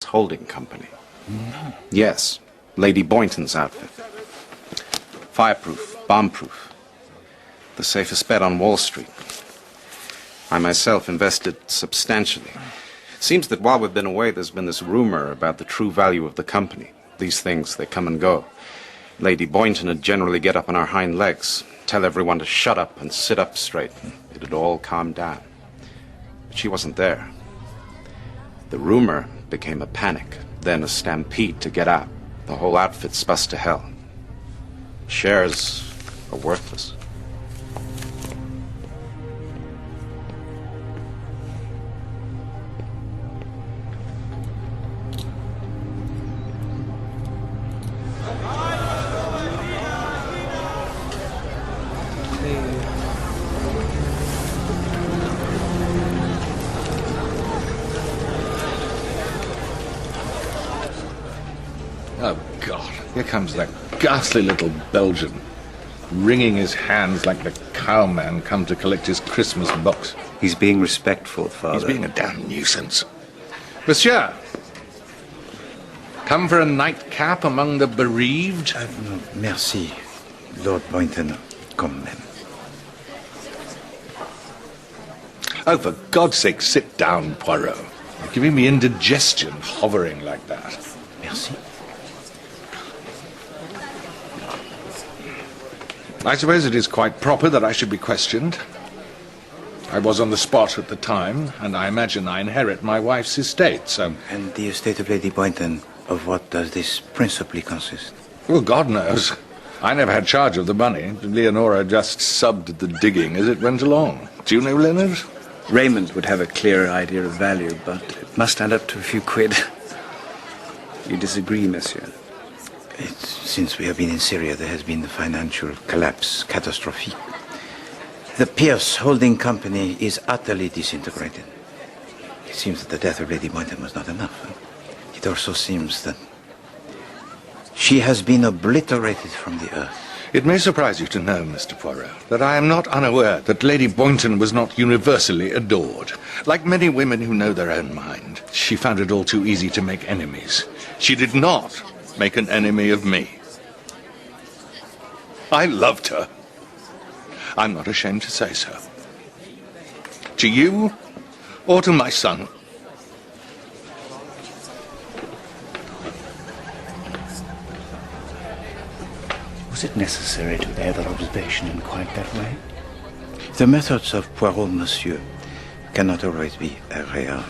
holding company. Yes, Lady Boynton's outfit. Fireproof, bomb-proof. The safest bet on Wall Street. I myself invested substantially. Seems that while we've been away, there's been this rumor about the true value of the company. These things, they come and go. Lady Boynton would generally get up on her hind legs, tell everyone to shut up and sit up straight. It'd all calm down. But she wasn't there. The rumor became a panic, then a stampede to get out. The whole outfit's bust to hell. Shares are worthless. Oh, God. Here comes that ghastly little Belgian, wringing his hands like the cowman come to collect his Christmas box. He's being respectful, Father. He's being a damn nuisance. Monsieur, come for a nightcap among the bereaved? No, merci, Lord Boynton, quand même. Oh, for God's sake, sit down, Poirot. You're giving me indigestion hovering like that. Merci. I suppose it is quite proper that I should be questioned. I was on the spot at the time, and I imagine I inherit my wife's estate, so... And the estate of Lady Boynton, of what does this principally consist? Well, God knows. I never had charge of the money. Leonora just subbed the digging as it went along. Do you know, Leonard? Raymond would have a clearer idea of value, but it must add up to a few quid. You disagree, monsieur? Since we have been in Syria, there has been a financial collapse, catastrophic. The Pierce holding company is utterly disintegrated. It seems that the death of Lady Boynton was not enough. It also seems that she has been obliterated from the earth. It may surprise you to know, Mr. Poirot, that I am not unaware that Lady Boynton was not universally adored. Like many women who know their own mind, she found it all too easy to make enemies. She did not make an enemy of me. I loved her. I'm not ashamed to say so. To you, or to my son. Was it necessary to bear that observation in quite that way? The methods of Poirot, monsieur, cannot always be agréables.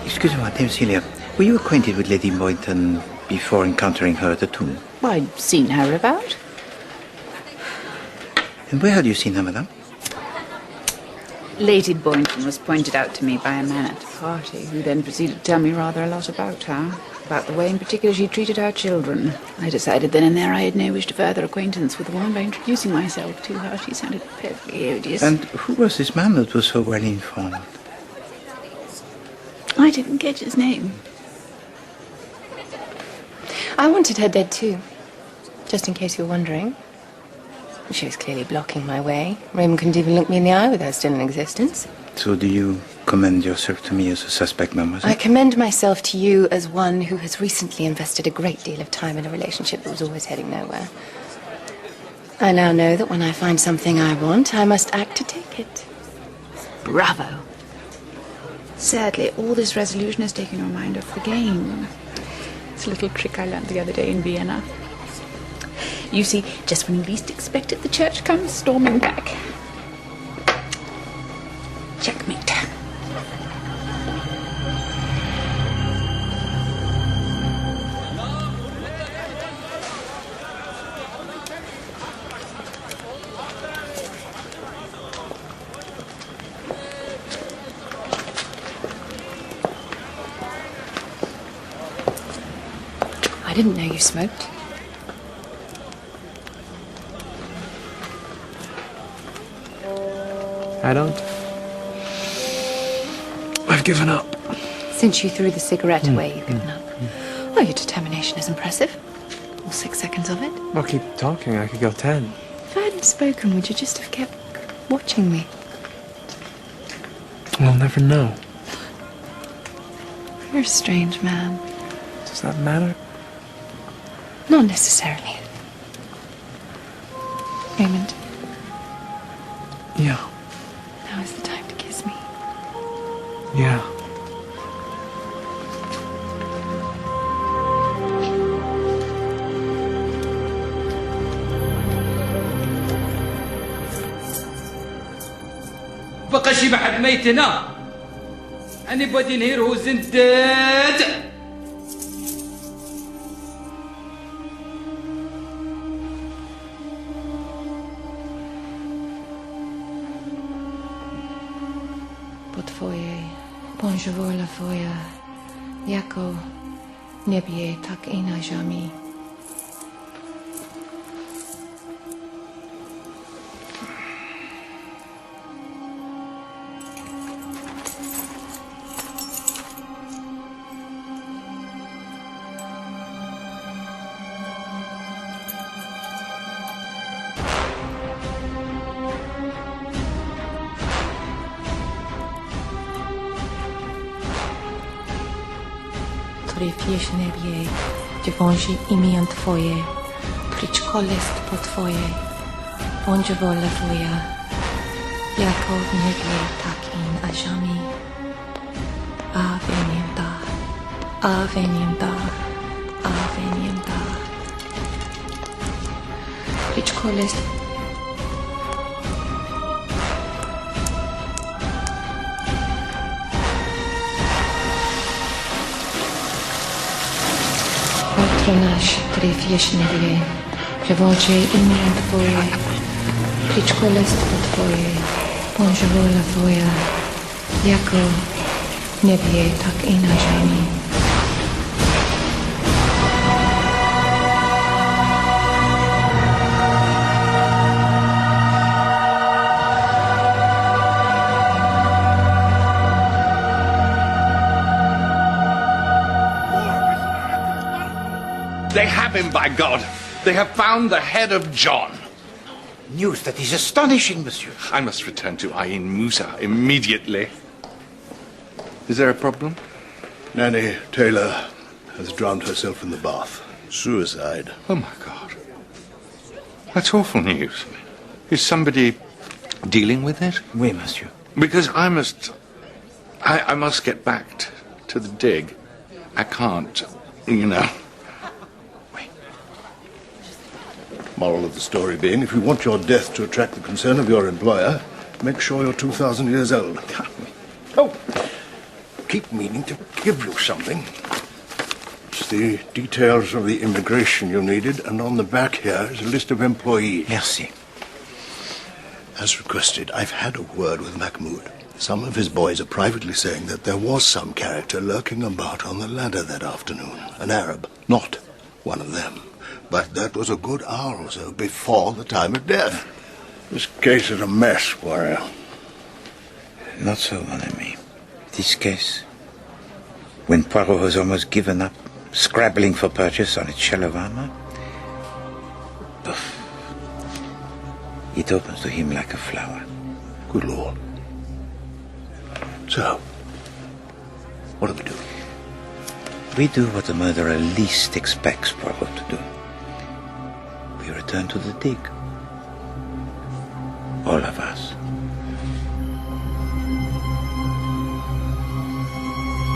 Excuse-moi, Dame Celia, were you acquainted with Lady Boynton before encountering her at the tomb? Well, I'd seen her about. And where had you seen her, madame? Lady Boynton was pointed out to me by a man at a party, who then proceeded to tell me rather a lot about her, about the way in particular she treated her children. I decided then and there I had no wish to further acquaintance with the woman by introducing myself to her. She sounded perfectly odious. And who was this man that was so well informed? I didn't catch his name. I wanted her dead too, just in case you were wondering. She was clearly blocking my way. Raymond couldn't even look me in the eye with her still in existence. So do you commend yourself to me as a suspect, mademoiselle? I commend myself to you as one who has recently invested a great deal of time in a relationship that was always heading nowhere. I now know that when I find something I want, I must act to take it. Bravo. Sadly, all this resolution has taken your mind off the game. It's a little trick I learned the other day in Vienna. You see, just when you least expect it, the church comes storming back. Checkmate. didn't know you smoked. I don't. I've given up. Since you threw the cigarette away, you've given up. Oh, your determination is impressive. All 6 seconds of it. I'll keep talking. I could go 10. If I hadn't spoken, would you just have kept watching me? We'll never know. You're a strange man. Does that matter? Not necessarily. Raymond, Yeah. now is the time to kiss me. Yeah. بقى شي بحد ميتنا. Anybody in here who's in dead? Twoje, bonjour la twoja, jako niebie, tak i na ziemi. Tryfiesz niebie, dziewiąży imię Twoje, pryczko list po Twoje, bądź wola Twoja, jako w niebie, tak i na ziemi. Avenienda, avenienda, avenienda. Pryczko list. Ojcze nasz, który w niebie, przywodzi imię Twoje, przyjdź królestwo Twoje, bądź wola Twoja, jako w niebie, tak i na ziemi. They have him, by God. They have found the head of John. News that is astonishing, monsieur. I must return to Ain Musa immediately. Is there a problem? Nanny Taylor has drowned herself in the bath. Suicide. Oh, my God. That's awful news. Is somebody dealing with it? Oui, monsieur. Because I must get back to the dig. I can't, you know. Moral of the story being, if you want your death to attract the concern of your employer, make sure you're 2,000 years old. Oh, keep meaning to give you something. It's the details of the immigration you needed, and on the back here is a list of employees. Merci. As requested, I've had a word with Mahmoud. Some of his boys are privately saying that there was some character lurking about on the ladder that afternoon. An Arab. Not one of them. But that was a good hour or so before the time of death. This case is a mess, Poirot. Not so, mon ami. This case, when Poirot has almost given up, scrabbling for purchase on its shell of armor, it opens to him like a flower. Good Lord. So, what do we do? We do what the murderer least expects Poirot to do. We return to the dig. All of us.